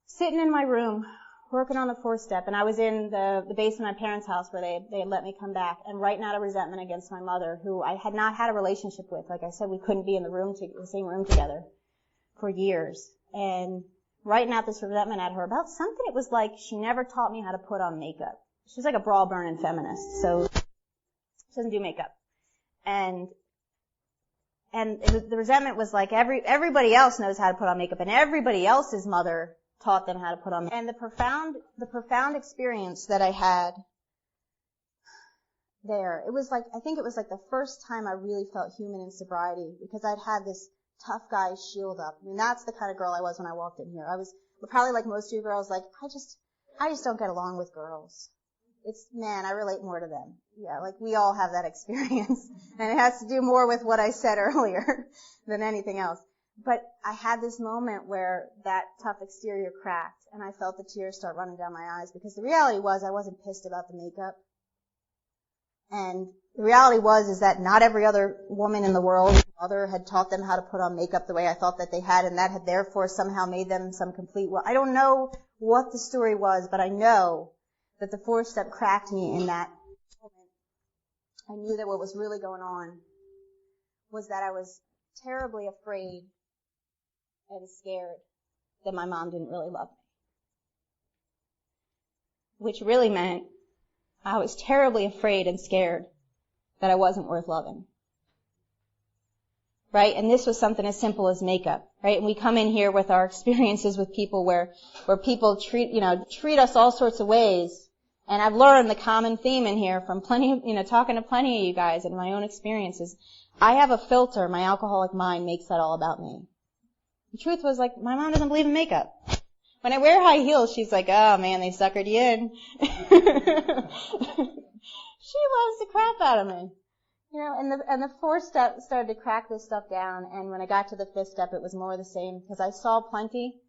sitting in my room working on the fourth step, and I was in the basement of my parents' house where they had let me come back and writing out a resentment against my mother, who I had not had a relationship with. Like I said, we couldn't be in the same room together for years. And writing out this resentment at her about something. It was like she never taught me how to put on makeup. She's like a bra-burning feminist, so she doesn't do makeup. And the resentment was like everybody else knows how to put on makeup, and everybody else's mother taught them how to put on makeup. And the profound experience that I had there, I think it was like the first time I really felt human in sobriety, because I'd had this tough guy shield up. I mean, that's the kind of girl I was when I walked in here. I was probably like most of you girls, like, I just don't get along with girls. I relate more to them. Yeah, like we all have that experience. And it has to do more with what I said earlier than anything else. But I had this moment where that tough exterior cracked and I felt the tears start running down my eyes, because the reality was I wasn't pissed about the makeup. And the reality is that not every other woman in the world, mother, had taught them how to put on makeup the way I thought that they had, and that had therefore somehow made them some complete, I don't know what the story was, but I know that the fourth step cracked me in that moment. I knew that what was really going on was that I was terribly afraid and scared that my mom didn't really love me. Which really meant I was terribly afraid and scared that I wasn't worth loving. Right? And this was something as simple as makeup, right? And we come in here with our experiences with people where people treat us all sorts of ways. And I've learned the common theme in here from talking to plenty of you guys and my own experiences. I have a filter. My alcoholic mind makes that all about me. The truth was, like, my mom doesn't believe in makeup. When I wear high heels, she's like, oh man, they suckered you in. She loves the crap out of me. And the fourth step started to crack this stuff down, and when I got to the fifth step, it was more the same, because I saw plenty,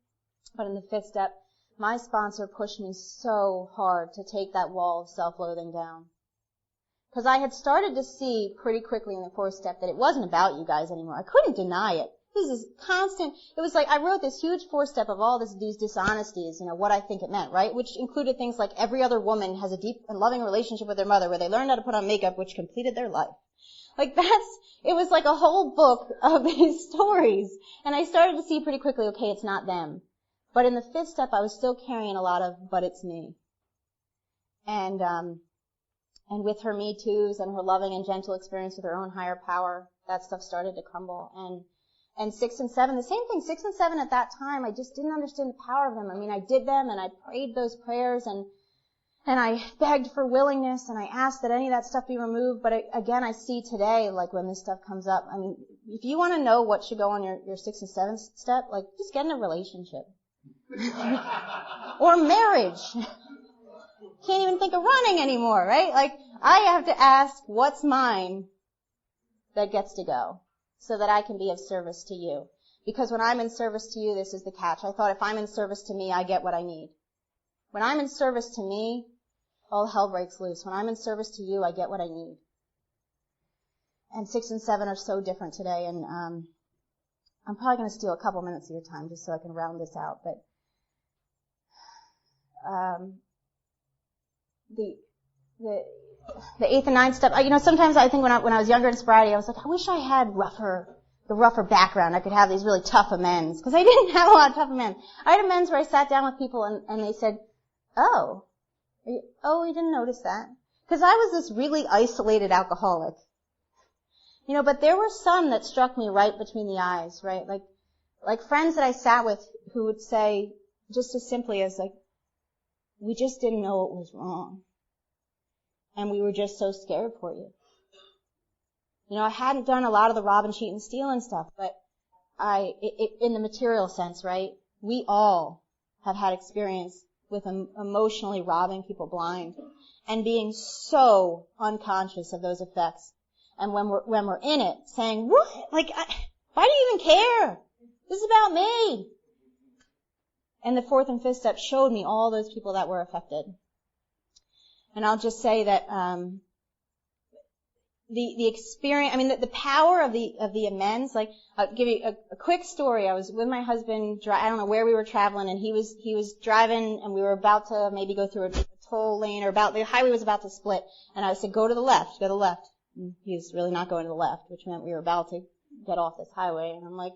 but in the fifth step, my sponsor pushed me so hard to take that wall of self-loathing down. Because I had started to see pretty quickly in the fourth step that it wasn't about you guys anymore. I couldn't deny it. This is constant. It was like I wrote this huge fourth step of all these dishonesties, what I think it meant, right? Which included things like every other woman has a deep and loving relationship with their mother where they learned how to put on makeup, which completed their life. It was like a whole book of these stories. And I started to see pretty quickly, okay, it's not them. But in the fifth step, I was still carrying a lot of, but it's me. And with her Me Too's and her loving and gentle experience with her own higher power, that stuff started to crumble. And 6 and 7, the same thing. 6 and 7 at that time, I just didn't understand the power of them. I mean, I did them and I prayed those prayers and I begged for willingness and I asked that any of that stuff be removed. But again, I see today, like when this stuff comes up, I mean, if you want to know what should go on your 6 and 7 step, like just get in a relationship. Or marriage. Can't even think of running anymore, right? Like, I have to ask what's mine that gets to go, so that I can be of service to you. Because when I'm in service to you, this is the catch. I thought if I'm in service to me, I get what I need. When I'm in service to me, all hell breaks loose. When I'm in service to you, I get what I need. And 6 and 7 are so different today, and I'm probably going to steal a couple minutes of your time just so I can round this out. But the 8th and 9th step, sometimes I think when I was younger in sobriety, I was like, I wish I had the rougher background. I could have these really tough amends. Because I didn't have a lot of tough amends. I had amends where I sat down with people and they said, oh, we didn't notice that. Because I was this really isolated alcoholic. But there were some that struck me right between the eyes, right? Like friends that I sat with who would say, just as simply as like, we just didn't know what was wrong. And we were just so scared for you. I hadn't done a lot of the rob and cheat and steal and stuff, but in the material sense, right? We all have had experience with emotionally robbing people blind and being so unconscious of those effects. And when we're in it, saying, what? Like, why do you even care? This is about me. And the 4th and 5th step showed me all those people that were affected. And I'll just say that the experience, the power of the amends. Like, I'll give you a quick story. I was with my husband. I don't know where we were traveling, and he was driving, and we were about to maybe go through a toll lane, or the highway was about to split. And I said, go to the left. And he was really not going to the left, which meant we were about to get off this highway. And I'm like,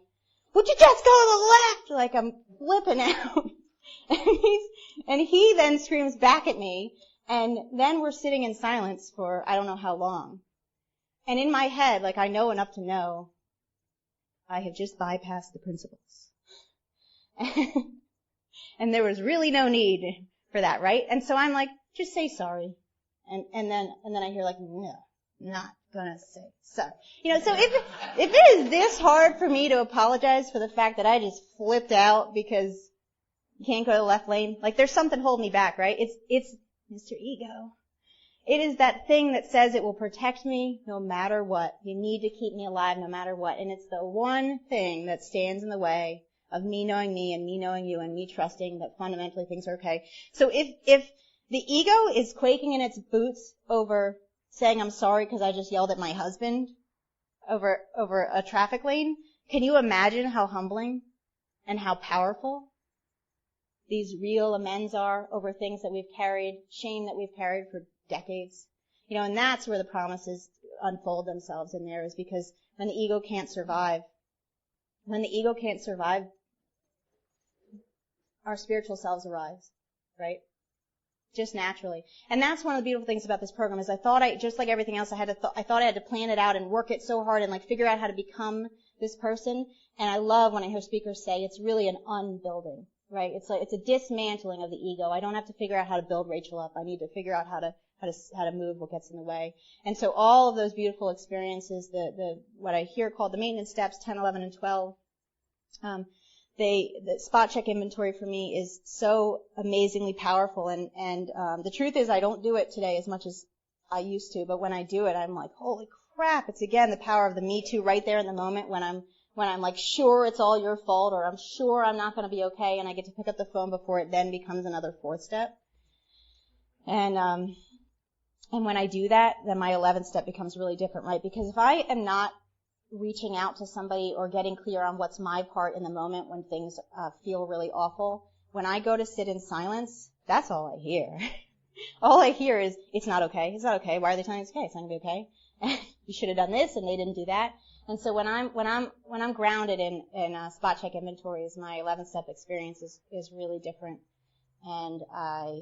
would you just go to the left? Like, I'm flipping out. And he then screams back at me. And then we're sitting in silence for I don't know how long. And in my head, like I know enough to know, I have just bypassed the principles. And there was really no need for that, right? And so I'm like, just say sorry. And then I hear like, no, not gonna say sorry. So if it is this hard for me to apologize for the fact that I just flipped out because you can't go to the left lane, like there's something holding me back, right? It's Mr. Ego. It is that thing that says it will protect me no matter what. You need to keep me alive no matter what. And it's the one thing that stands in the way of me knowing me and me knowing you and me trusting that fundamentally things are okay. So if the ego is quaking in its boots over saying I'm sorry because I just yelled at my husband over a traffic lane, can you imagine how humbling and how powerful these real amends are over things that we've carried, shame that we've carried for decades? And that's where the promises unfold themselves in there, is because when the ego can't survive. When the ego can't survive, our spiritual selves arise, right? Just naturally. And that's one of the beautiful things about this program is I thought just like everything else, I thought I had to plan it out and work it so hard and like figure out how to become this person. And I love when I hear speakers say it's really an unbuilding, right? It's a dismantling of the ego. I don't have to figure out how to build Rachel up. I need to figure out how to move what gets in the way. And so all of those beautiful experiences, what I hear called the maintenance steps, 10, 11, and 12, the spot check inventory for me is so amazingly powerful. And the truth is I don't do it today as much as I used to, but when I do it, I'm like, holy crap. It's again the power of the me too right there in the moment when I'm like sure it's all your fault or I'm sure I'm not going to be okay and I get to pick up the phone before it then becomes another fourth step. And when I do that, then my 11th step becomes really different, right? Because if I am not reaching out to somebody or getting clear on what's my part in the moment when things feel really awful, when I go to sit in silence, that's all I hear. All I hear is, it's not okay. It's not okay. Why are they telling me it's okay? It's not going to be okay. You should have done this and they didn't do that. And so when I'm grounded in spot check inventories, my 11th step experience is really different. And I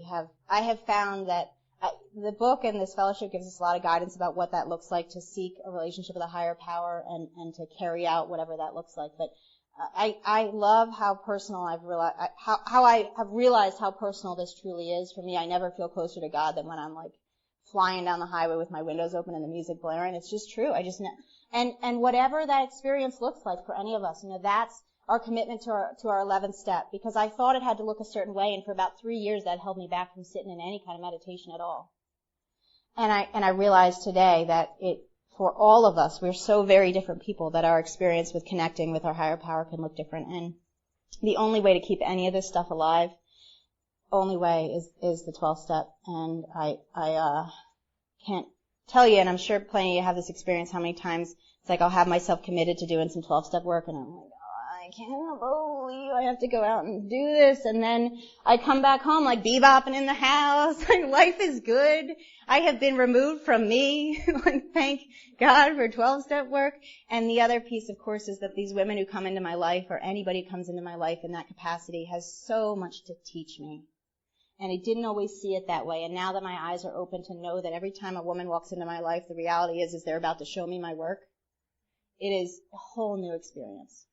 have found that the book and this fellowship gives us a lot of guidance about what that looks like to seek a relationship with a higher power and to carry out whatever that looks like. But I love how personal how I have realized how personal this truly is. For me, I never feel closer to God than when I'm like flying down the highway with my windows open and the music blaring. It's just true. And whatever that experience looks like for any of us, that's our commitment to our 11th step, because I thought it had to look a certain way, and for about 3 years that held me back from sitting in any kind of meditation at all. And I realized today that for all of us, we're so very different people that our experience with connecting with our higher power can look different. And the only way to keep any of this stuff alive, only way is the 12th step. And I can't tell you, and I'm sure plenty of you have this experience, how many times it's like I'll have myself committed to doing some 12-step work, and I'm like, I can't believe I have to go out and do this. And then I come back home like bebopping in the house. Like life is good. I have been removed from me. Like thank God for 12-step work. And the other piece, of course, is that these women who come into my life or anybody who comes into my life in that capacity has so much to teach me. And I didn't always see it that way. And now that my eyes are open to know that every time a woman walks into my life, the reality is they're about to show me my work. It is a whole new experience.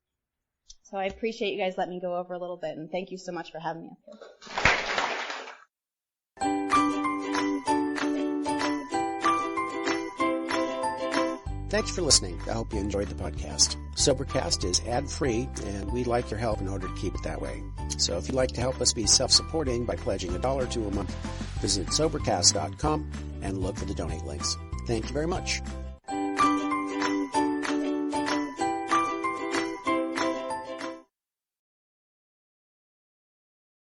So I appreciate you guys letting me go over a little bit, and thank you so much for having me up here. Thanks for listening. I hope you enjoyed the podcast. Sobercast is ad-free, and we'd like your help in order to keep it that way. So if you'd like to help us be self-supporting by pledging $1 or $2 a month, visit Sobercast.com and look for the donate links. Thank you very much.